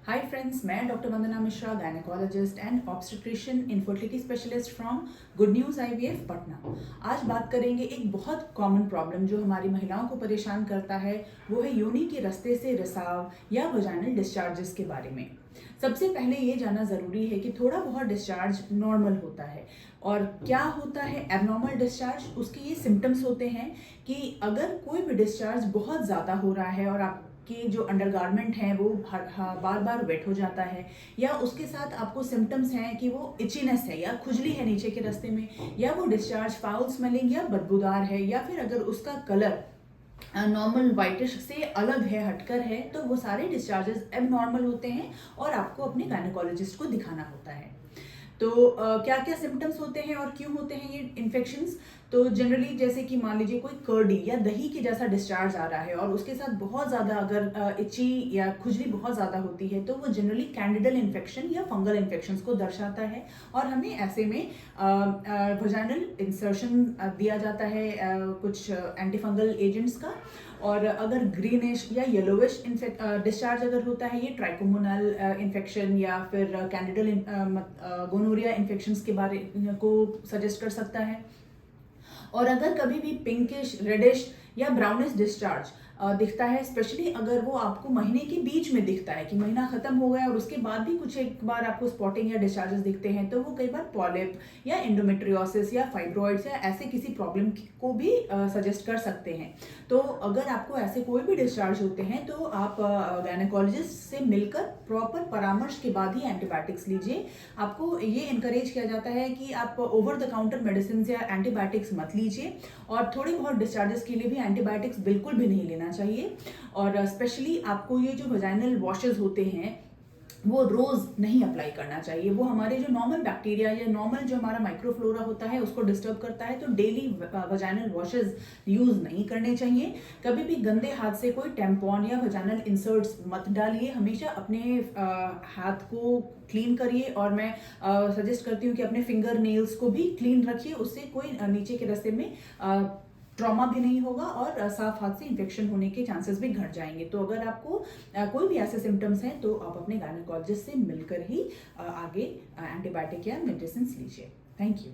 Hi friends, मैं doctor Vandana Mishra, gynaecologist and obstetrician infertility specialist from good news IVF Patna. आज बात करेंगे एक बहुत कॉमन प्रॉब्लम जो हमारी महिलाओं को परेशान करता है। वो है योनि के रास्ते से रिसाव या वजाइनल डिस्चार्जेस के बारे में। सबसे पहले ये जानना ज़रूरी है कि थोड़ा बहुत डिस्चार्ज नॉर्मल होता है और क्या होता है एबनॉर्मल डिस्चार्ज। उसके ये सिम्टम्स होते हैं कि अगर कोई भी डिस्चार्ज बहुत ज़्यादा हो रहा है और आप कि जो अंडरगारमेंट है वो बार बार वेट हो जाता है, या उसके साथ आपको सिम्टम्स हैं कि वो इचीनेस है या खुजली है नीचे के रास्ते में, या वो डिस्चार्ज फाउल स्मेलिंग या बदबूदार है, या फिर अगर उसका कलर नॉर्मल वाइटिश से अलग है, हटकर है, तो वो सारे डिस्चार्जेस एबनॉर्मल होते हैं और आपको अपने गायनेकोलॉजिस्ट को दिखाना होता है। तो क्या क्या सिम्टम्स होते हैं और क्यों होते हैं ये इन्फेक्शंस। तो जनरली जैसे कि मान लीजिए कोई कर्डी या दही के जैसा डिस्चार्ज आ रहा है और उसके साथ बहुत ज़्यादा अगर इची या खुजली बहुत ज़्यादा होती है, तो वो जनरली कैंडिडल इन्फेक्शन या फंगल इन्फेक्शंस को दर्शाता है और हमें ऐसे में वजाइनल इंसर्शन दिया जाता है कुछ एंटीफंगल एजेंट्स का। और अगर ग्रीनिश या येलोविश डिस्चार्ज अगर होता है, ये ट्राइकोमोनल इन्फेक्शन या फिर कैंडिडल गोनोरिया इन्फेक्शंस के बारे को सजेस्ट कर सकता है। और अगर कभी भी पिंकिश, रेडिश या ब्राउनिश डिस्चार्ज दिखता है, स्पेशली अगर वो आपको महीने के बीच में दिखता है कि महीना खत्म हो गया और उसके बाद भी कुछ एक बार आपको स्पॉटिंग या डिस्चार्जेस दिखते हैं, तो वो कई बार पॉलिप या एंडोमेट्रियोसिस या फाइब्रॉइड्स या ऐसे किसी प्रॉब्लम को भी सजेस्ट कर सकते हैं। तो अगर आपको ऐसे कोई भी डिस्चार्ज होते हैं तो आप गायनेकोलॉजिस्ट से मिलकर प्रॉपर परामर्श के बाद ही एंटीबायोटिक्स लीजिए। आपको ये इनकरेज किया जाता है कि आप ओवर द काउंटर मेडिसिन या एंटीबायोटिक्स मत लीजिए, और थोड़ी बहुत डिस्चार्जेस के लिए भी एंटीबायोटिक्स बिल्कुल भी नहीं लेना चाहिए। और स्पेशली आपको ये जो वजाइनल वॉशेस होते हैं वो रोज नहीं अप्लाई करना चाहिए। वो हमारे जो नॉर्मल बैक्टीरिया या नॉर्मल जो हमारा माइक्रोफ्लोरा होता है उसको डिस्टर्ब करता है, तो डेली वजाइनल वॉशेस यूज नहीं करने चाहिए। कभी भी गंदे हाथ से कोई टेम्पॉन या वजाइनल इंसर्ट्स मत डालिए। हमेशा अपने हाथ को क्लीन करिए, और मैं सजेस्ट करती हूँ कि अपने फिंगर नेल्स को भी क्लीन रखिए। उससे कोई नीचे के रास्ते में ट्रॉमा भी नहीं होगा और साफ हाथ से इन्फेक्शन होने के चांसेस भी घट जाएंगे। तो अगर आपको कोई भी ऐसे सिम्टम्स हैं तो आप अपने गायनेकोलॉजिस्ट से मिलकर ही आगे एंटीबायोटिक या मेडिसिन लीजिए। Thank you.